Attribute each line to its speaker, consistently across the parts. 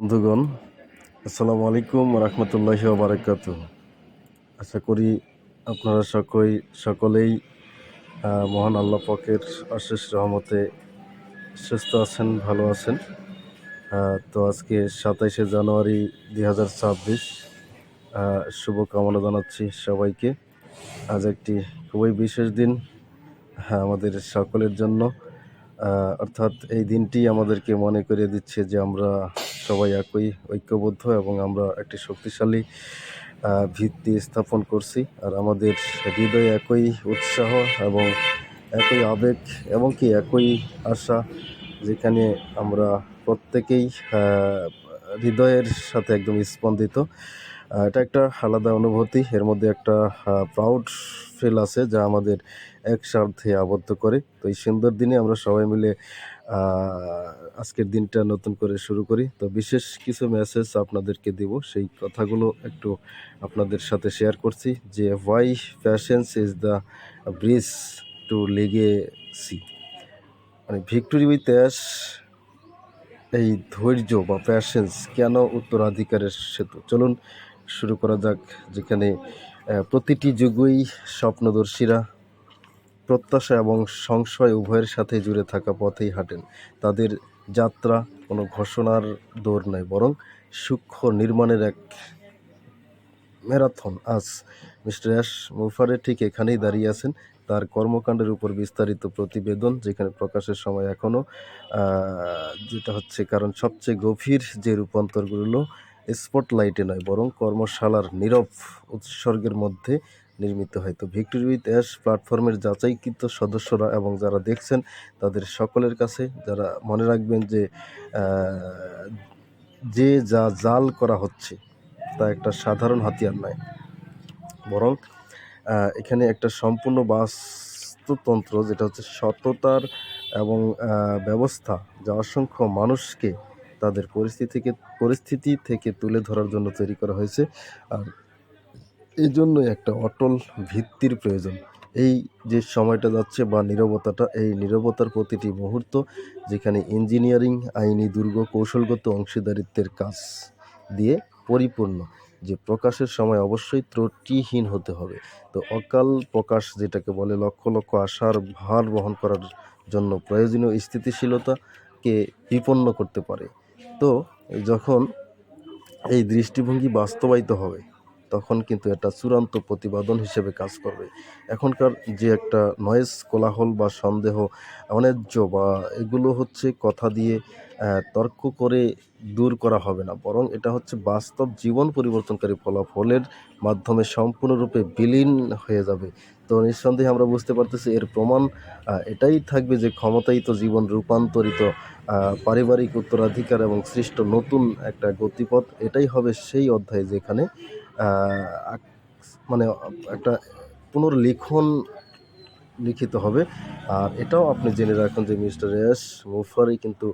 Speaker 1: বন্ধুগণ, আসসালামু আলাইকুম রহমতুল্লাহি বারাকাতু। আশা করি আপনারা সকলেই মহান আল্লাহ পাকের অশেষ রহমতে সুস্থ আছেন, ভালো আছেন। তো আজকে 27শে জানুয়ারি 2026, শুভকামনা জানাচ্ছি সবাইকে। আজ একটি খুবই বিশেষ দিন আমাদের সকলের জন্য। অর্থাৎ এই দিনটি আমাদেরকে মনে করিয়ে দিচ্ছে যে আমরা সবাই ঐক্যবদ্ধ এবং আমরা একটি শক্তিশালী ভিত্তি স্থাপন করছি। আর আমাদের হৃদয়ে একই উৎসাহ এবং একই আবেগ এবং কি একই আশা, যেখানে আমরা প্রত্যেকেই হৃদয়ের সাথে একদম স্পন্দিত। এটা একটা আলাদা অনুভূতি, এর মধ্যে একটা প্রাউড ফিল আছে যা আমাদের একসাথে আবদ্ধ করে। তো এই সুন্দর দিনে আমরা সবাই মিলে আজকের দিনটা নতুন করে শুরু করি। তো বিশেষ কিছু মেসেজ আপনাদেরকে দেব, সেই কথাগুলো একটু আপনাদের সাথে শেয়ার করছি। যে why patience is the bridge to legacy, মানে ভিক্টোরি উইথ অ্যাশ, এই ধৈর্য বা প্যাশেন্স কেন উত্তরাধিকারের সেতু। চলুন শুরু করা যাক। যেখানে প্রতিটি যুগই স্বপ্নদর্শীরা প্রত্যাশা এবং সংশয় উভয়ের সাথে জুড়ে থাকা পথেই হাঁটেন। তাদের যাত্রা কোনো ঘোষণার দৌড় নয়, বরং সূক্ষ্ম নির্মাণের এক ম্যারাথন। আজ মিস্টার অ্যাশ মুফারে ঠিক এখানেই দাঁড়িয়ে আছেন। তার কর্মকাণ্ডের উপর বিস্তারিত প্রতিবেদন, যেখানে প্রকাশের সময় এখনও যেটা হচ্ছে, কারণ সবচেয়ে গভীর যে রূপান্তরগুলো স্পটলাইটে নয়, বরং কর্মশালার নীরব উৎসর্গের মধ্যে নির্মিত হয়। তো ভিক্টোরি উইথ অ্যাশ প্ল্যাটফর্মের যাচাইকৃত সদস্যরা এবং যারা দেখছেন তাদের সকলের কাছে, যারা মনে রাখবেন যে যা জাল করা হচ্ছে তা একটা সাধারণ হাতিয়ার নয়, বরং এখানে একটা সম্পূর্ণ বাস্তুতন্ত্র, যেটা হচ্ছে সততার এবং ব্যবস্থা, যা অসংখ্য মানুষকে তাদের পরিস্থিতি থেকে তুলে ধরার জন্য তৈরি করা হয়েছে। আর এই জন্যই একটা অটল ভিত্তির প্রয়োজন। এই যে সময়টা যাচ্ছে বা নীরবতাটা, এই নীরবতার প্রতিটি মুহূর্ত, যেখানে ইঞ্জিনিয়ারিং, আইনি দুর্গ, কৌশলগত অংশীদারিত্বের কাজ দিয়ে পরিপূর্ণ, যে প্রকাশের সময় অবশ্যই ত্রুটিহীন হতে হবে। তো অকাল প্রকাশ, যেটাকে বলে, লক্ষ লক্ষ আশার ভার বহন করার জন্য প্রয়োজনীয় স্থিতিশীলতাকে বিপন্ন করতে পারে। তো যখন এই দৃষ্টিভঙ্গি বাস্তবায়িত হবে, তখন কিন্তু এটা চূড়ান্ত প্রতিপাদন হিসেবে কাজ করবে। এখনকার যে একটা নয়েজ, কোলাহল বা সন্দেহ, অন্যায্য বা এগুলো হচ্ছে কথা দিয়ে তর্ক করে দূর করা হবে না, বরং এটা হচ্ছে বাস্তব জীবন পরিবর্তনকারী ফলাফলের মাধ্যমে সম্পূর্ণরূপে বিলীন হয়ে যাবে। তো নিঃসন্দেহে আমরা বুঝতে পারতেছি এর প্রমাণ এটাই থাকবে যে ক্ষমতায়িত জীবন রূপান্তরিত পারিবারিক উত্তরাধিকার এবং সৃষ্ট নতুন একটা গতিপথ, এটাই হবে সেই অধ্যায় যেখানে মানে একটা পুনর্লিখন লিখিত হবে। আর এটাও আপনি জেনে রাখুন যে মিস্টার অ্যাশ মুফারি কিন্তু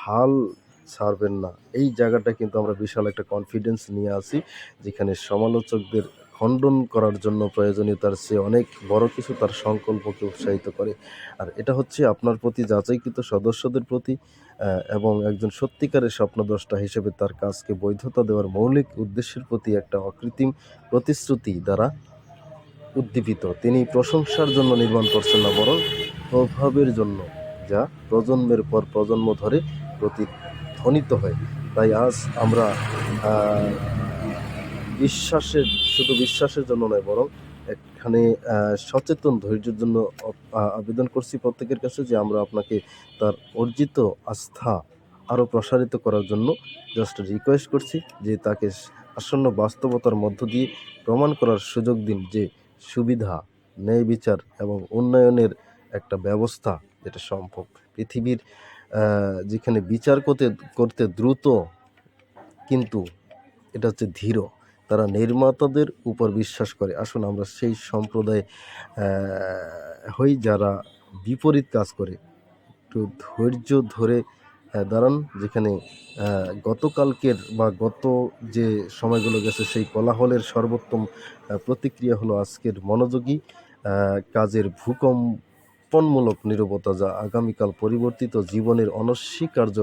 Speaker 1: হাল ছাড়বেন না। এই জায়গাটা কিন্তু আমরা বিশাল একটা কনফিডেন্স নিয়ে আসি, যেখানে সমালোচকদের খণ্ডন করার জন্য প্রয়োজনীয় তার চেয়ে অনেক বড় কিছু তার সংকল্পকে উৎসাহিত করে। আর এটা হচ্ছে আপনার প্রতি, যাচাইকৃত সদস্যদের প্রতি, এবং একজন সত্যিকারের স্বপ্নদ্রষ্টা হিসেবে তার কাজকে বৈধতা দেওয়ার মৌলিক উদ্দেশ্যের প্রতি একটা অকৃত্রিম প্রতিশ্রুতি দ্বারা উদ্দীপিত। তিনি প্রশংসার জন্য নির্মাণ করছেন না, বরং প্রভাবের জন্য, যা প্রজন্মের পর প্রজন্ম ধরে প্রতিধ্বনিত হয়। তাই আজ আমরা শুধু বিশ্বাসের জন্য নয়, বরং এখানে সচেতন ধৈর্যের জন্য আবেদন করছি প্রত্যেকের কাছে, যে আমরা আপনাকে তার অর্জিত আস্থা আরও প্রসারিত করার জন্য জাস্ট রিকোয়েস্ট করছি, যে তাকে আসন্ন বাস্তবতার মধ্য দিয়ে প্রমাণ করার সুযোগ দিন যে সুবিধা, ন্যায় বিচার এবং উন্নয়নের একটা ব্যবস্থা যেটা সম্ভব। পৃথিবীর যেখানে বিচার করতে দ্রুত, কিন্তু এটা হচ্ছে ধীর, তারা নির্মাতাদের উপর বিশ্বাস করে। আসুন আমরা সেই সম্প্রদায় হই যারা বিপরীত কাজ করে, একটু ধৈর্য ধরে দাঁড়ান। যেখানে গতকালকের বা গত যে সময়গুলো গেছে, সেই কোলাহলের সর্বোত্তম প্রতিক্রিয়া হলো আজকের মনোযোগী কাজের সমর্পণমূলক নীরবতা, যা আগামীকাল পরিবর্তিত জীবনের অনস্বীকার্য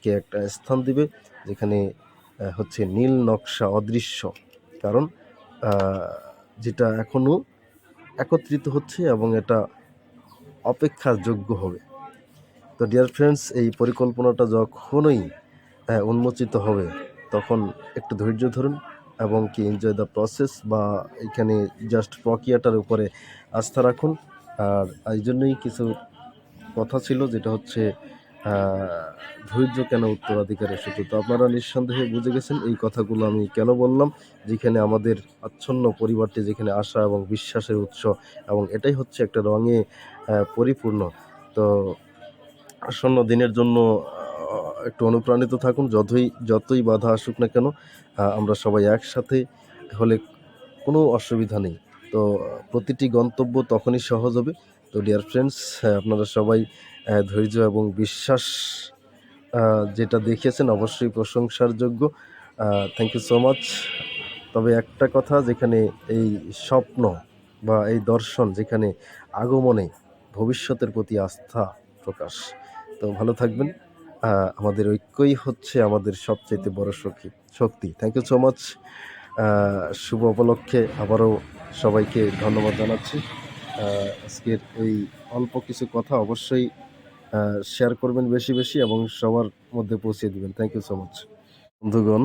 Speaker 1: কে একটা স্থান দিবে, যেখানে হচ্ছে নীল নকশা অদৃশ্য। কারণ যেটা এখনও একত্রিত হচ্ছে এবং এটা অপেক্ষার যোগ্য হবে। তো ডিয়ার ফ্রেন্ডস, এই পরিকল্পনাটা যখনই উন্মোচিত হবে, তখন একটু ধৈর্য ধরুন এবং কি এনজয় দ্য প্রসেস, বা এখানে জাস্ট প্রক্রিয়াটার উপরে আস্থা রাখুন। আর এই জন্যই কিছু কথা ছিল, যেটা হচ্ছে ধৈর্য কেন উত্তরাধিকারের সূত্র। তো আপনারা নিঃসন্দেহে বুঝে গেছেন এই কথাগুলো আমি কেন বললাম, যেখানে আমাদের আচ্ছন্ন পরিবারটি, যেখানে আশা এবং বিশ্বাসের উৎস, এবং এটাই হচ্ছে একটা রঙে পরিপূর্ণ। তো আসন্ন দিনের জন্য একটু অনুপ্রাণিত থাকুন। যতই বাধা আসুক না কেন, আমরা সবাই একসাথে হলে কোনো অসুবিধা নেই। তো প্রতিটি গন্তব্য তখনই সহজ হবে। তো ডিয়ার ফ্রেন্ডস, আপনারা সবাই ধৈর্য এবং বিশ্বাস যেটা দেখিয়েছেন, অবশ্যই প্রশংসার যোগ্য। Thank you so much. তবে একটা কথা, যেখানে এই স্বপ্ন বা এই দর্শন, যেখানে আগমনে ভবিষ্যতের প্রতি আস্থা প্রকাশ। তো ভালো থাকবেন। আমাদের ঐক্যই হচ্ছে আমাদের সবচাইতে বড় শক্তি। Thank you so much. শুভ উপলক্ষে আবারও সবাইকে ধন্যবাদ জানাচ্ছি। আজকের এই অল্প কিছু কথা অবশ্যই শেয়ার করবেন বেশি বেশি এবং সবার মধ্যে পৌঁছে দিবেন। থ্যাংক ইউ সো মাচ বন্ধুগণ।